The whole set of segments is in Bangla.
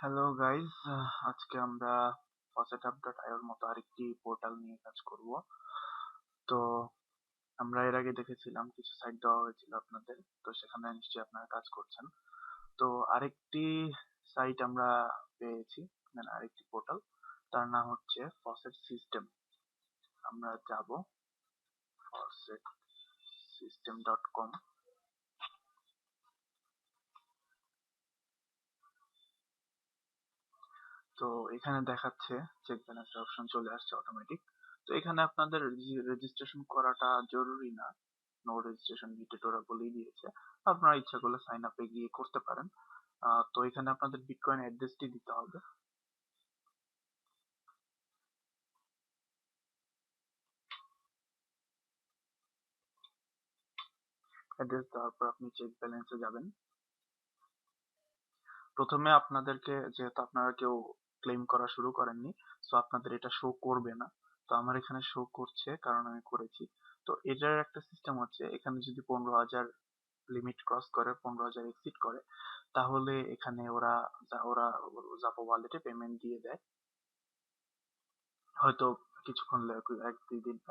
হ্যালো গাইস, আজকে আমরা faucet এর মতো আরেকটি পোর্টাল নিয়ে কাজ করব। তো আমরা এর আগে দেখেছিলাম কিছু সাইট দেওয়া হয়েছিল আপনাদের, তো সেখানে নিশ্চয়ই আপনারা কাজ করছেন। তো আরেকটি সাইট আমরা পেয়েছি, মানে আরেকটি পোর্টাল, তার নাম হচ্ছে ফসেট সিস্টেম। আমরা যাব faucetsystem.com। তো এখানে দেখাচ্ছে চেক ব্যালেন্স অপশন চলে আসছে অটোমেটিক। তো এখানে আপনাদের রেজিস্ট্রেশন করাটা জরুরি না, নো রেজিস্ট্রেশন নিডেড ওরা বলেই দিয়েছে। আপনারা ইচ্ছা করলে সাইন আপে গিয়ে করতে পারেন। তো এখানে আপনাদের বিটকয়েন অ্যাড্রেসটি দিতে হবে। অ্যাড্রেস দেওয়ার পর আপনি চেক ব্যালেন্সে যাবেন। প্রথমে আপনাদেরকে, যেহেতু আপনারা কেউ ক্লেম করা শুরু করেননি, সো আপনাদের এটা শো করবে না। তো আমার এখানে শো করছে কারণ আমি করেছি। তো এটার একটা সিস্টেম হচ্ছে, এখানে যদি 15,000 লিমিট ক্রস করে, 15,000 এক্সিড করে, তাহলে এখানে ওরা ওরা জাপো ওয়ালেটে পেমেন্ট দিয়ে দেয়। হয়তো কিছুক্ষণ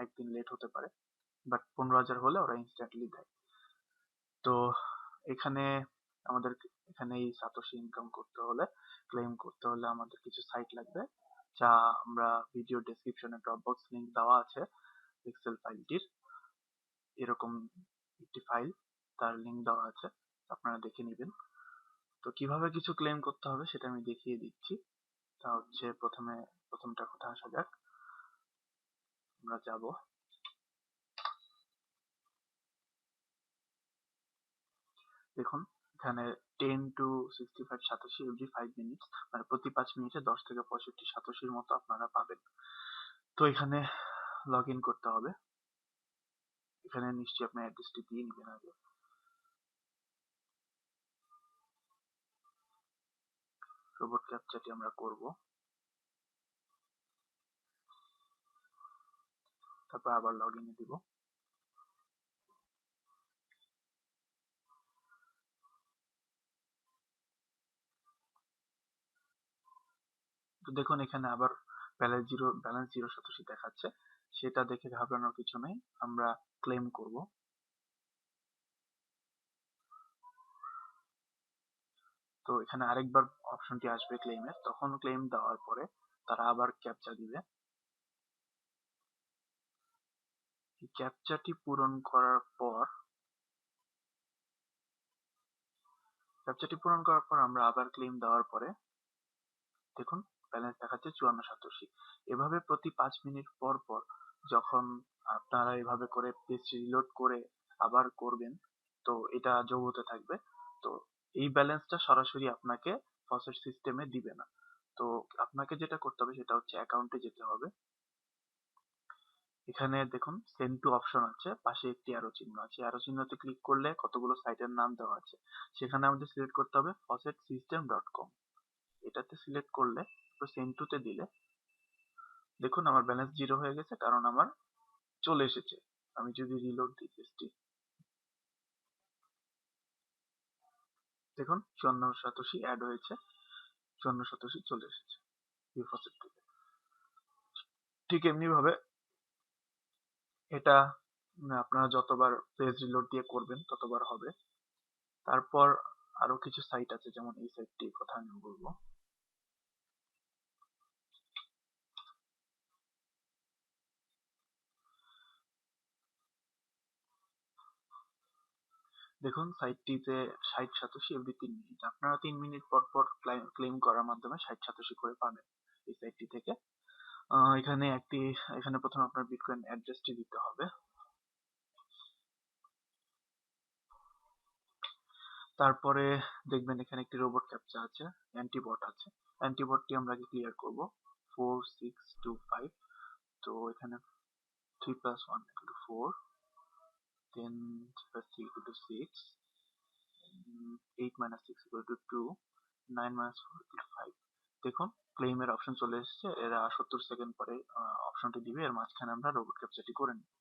একদিন লেট হতে পারে, বাট 15,000 হলে ওরা ইনস্ট্যান্টলি দেয়। তো এখানে আমাদের, এখানে এই সাতোশি ইনকাম করতে হলে, ক্লেম করতে হলে আমাদের কিছু সাইট লাগবে, যা আমরা ভিডিও ডেসক্রিপশনে ড্রপবক্স লিংক দেওয়া আছে এক্সেল ফাইলটির। এরকম একটি ফাইল, তার লিংক দেওয়া আছে, আপনারা দেখে নেবেন। তো কিভাবে কিছু ক্লেম করতে হবে সেটা আমি দেখিয়ে দিচ্ছি। তা হচ্ছে, প্রথমটার কথা আসা যাক। আমরা যাব, দেখুন এখানে 10 to 65 সাতোশি এভরি 5 মিনিটস, মানে প্রতি 5 মিনিটে 10 থেকে 65 সাতোশির মতো আপনারা পাবেন। তো এখানে লগ ইন করতে হবে। এখানে নিশ্চয়ই আপনার অ্যাড্রেসটি দিয়ে নেবেন আগে। রোবট ক্যাপচাটি আমরা করব, তারপর আবার লগ ইনে দিব। তো দেখুন এখানে আবার ব্যালেন্স জিরো সাতোশি দেখাচ্ছে। সেটা দেখে ঘাবড়ানোর কিছু নেই, আমরা ক্লেম করব। তো এখানে আরেকবার অপশনটি আসবে ক্লেমের, তখন ক্লেম দেওয়ার পরে তারা আবার ক্যাপচা দিবে। এই ক্যাপচাটি পূরণ করার পর আমরা আবার ক্লেম দেওয়ার পরে দেখুন ব্যালেন্স দেখাচ্ছে 54 সাতোশি। এভাবে প্রতি 5 মিনিট পর পর যখন আপনারা এভাবে করে পেজ রিলোড করে আবার করবেন, তো এটা যোগ হতে থাকবে। তো এই ব্যালেন্সটা সরাসরি আপনাকে ফসেট সিস্টেমে দিবে না। তো আপনাকে যেটা করতে হবে সেটা হচ্ছে অ্যাকাউন্টে যেতে হবে। এখানে দেখুন সেন্ড টু অপশন আছে, পাশে একটি অ্যারো চিহ্ন আছে, অ্যারো চিহ্নতে ক্লিক করলে কতগুলো সাইটের নাম দেওয়া আছে, সেখানে আমাদের সিলেক্ট করতে হবে faucetsystem.com। এটাতে সিলেক্ট করলে সেন্ড টু তে দিলে দেখুন আমার ব্যালেন্স জিরো হয়ে গেছে, কারণ আমার চলে এসেছে। আমি যদি রিলোড দিই পেজটি, দেখুন 54 সাতোশি অ্যাড হয়েছে, 54 সাতোশি চলে এসেছে ভিউ ফসেট থেকে। ঠিক এমনি ভাবে এটা আপনারা যতবার পেজ রিলোড দিয়ে করবেন ততবার হবে। তারপর আরো কিছু সাইট আছে, যেমন এই সাইটটির কথা আমি বলবো। দেখুন সাইটটিতে 60 সাতোশি এভরি 3 মিনিট, আপনারা 3 মিনিট পর পর ক্লেম করার মাধ্যমে 60 সাতোশি করে পাবেন এই সাইটটি থেকে। এখানে এখানে প্রথমে আপনার বিটকয়েন অ্যাড্রেসটি দিতে হবে। তারপরে দেখবেন এখানে একটি রোবট ক্যাপচা আছে, অ্যান্টিবট আছে। অ্যান্টিবটটি আমরা আগে ক্লিয়ার করব। 4625। তো এখানে 3+1 = 4, then 3+3 = 6, 8 - 6 = 2, 9 - 4 = 5। দেখুন ক্লেইমের অপশন চলে এসেছে। এরা 70 সেকেন্ড পরে অপশনটি দিবে, এর মাঝখানে আমরা রোবট ক্যাপচাটি করে নিব।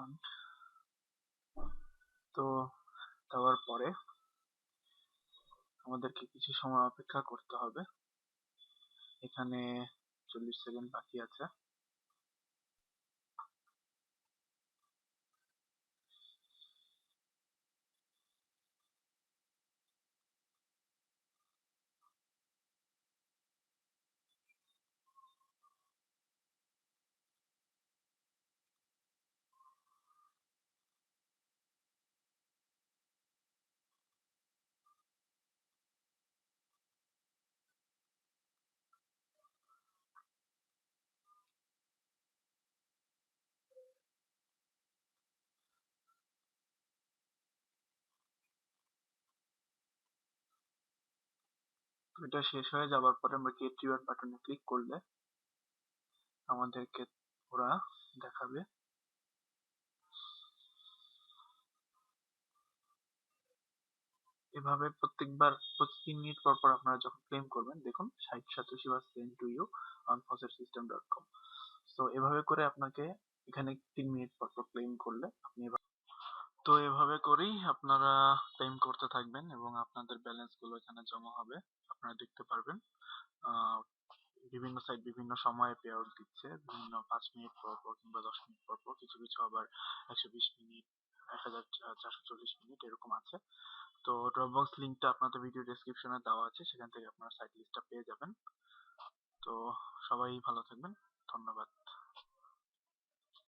অ্যাকাউন্ট তো দেওয়ার পরে আমাদেরকে কিছু সময় অপেক্ষা করতে হবে। এখানে 40 সেকেন্ড বাকি আছে। তো এটা শেষ হয়ে যাওয়ার পরে আমরা গেট রিওয়ার্ড বাটনে ক্লিক করলে আমাদেরকে ওরা দেখাবে এভাবে প্রত্যেকবার প্রতি 3 মিনিট পর পর আপনারা যখন ক্লেম করবেন, দেখুন 60 satoshi was sent to you on faucetsystem.com। তো এভাবে করে আপনাকে এখানে 3 মিনিট পর পর ক্লেম করলে আপনি তো এভাবে করেই আপনারা ক্লেম করতে থাকবেন এবং আপনাদের ব্যালেন্স গুলো এখানে জমা হবে, আপনারা দেখতে পারবেন। আহ, বিভিন্ন সাইট বিভিন্ন সময়ে পে আউট দিচ্ছে, বিভিন্ন 5 মিনিট পর পর কিংবা 10 মিনিট পর পর, কিছু কিছু আবার 120 মিনিট, 1440 মিনিট এরকম আছে। তো ড্রপবক্স লিংকটা আপনাদের ভিডিও ডেসক্রিপশনে দেওয়া আছে, সেখান থেকে আপনারা সাইট লিস্টটা পেয়ে যাবেন। তো সবাই ভালো থাকবেন, ধন্যবাদ।